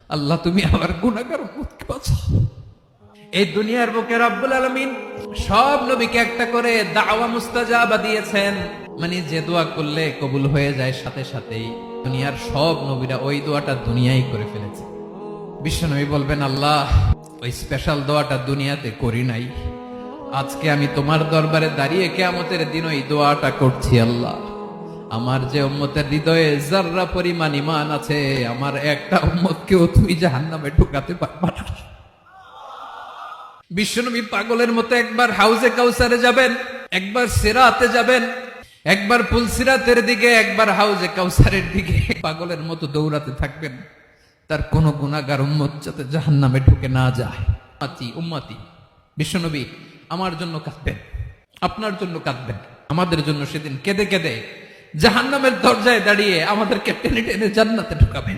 আল্লাহ তুমি আমার গুনাহগার উম্মতকে বাঁচাও। এই দুনিয়ার বুকে রব্বুল আলামিন সব নবীকে একটা করে দাওয়া মুস্তাজাবা দিয়েছেন, মানে যে দোয়া করলে কবুল হয়ে যায় সাথে সাথেই। দুনিয়ার সব নবীরা ওই দোয়াটা দুনিয়ায় করে ফেলেছে। বিশ্বনবী বলবেন, আল্লাহ ওই স্পেশাল দোয়াটা দুনিয়াতে করি নাই, আজকে আমি তোমার দরবারে দাঁড়িয়ে কিয়ামতের দিন ওই দোয়াটা করছি। আল্লাহ আমার যে উম্মতের হৃদয়ে যাররা পরিমাণ ঈমান আছে, আমার একটা উম্মতকেও তুমি জাহান্নামে ঢুকাতে পারবা না। বিশ্বনবী পাগলের মতো একবার হাউজে কাউসারে যাবেন, একবার সিরাতে যাবেন, একবার পুলসিরাতের দিকে, একবার হাউজে কাউসারের দিকে, পাগলের মতো দৌড়াতে থাকবেন। তার কোন গুনাহগার উম্মত যাতে জাহান্নামে ঢুকে না যায়। উম্মতি বিশ্বনবী আমার জন্য কাঁদবেন, আপনার জন্য কাঁদবেন, আমাদের জন্য সেদিন কেঁদে কেঁদে জাহান্নামের দরজায় দাঁড়িয়ে আমাদেরকে টেনে টেনে জান্নাতে ঢুকাবেন।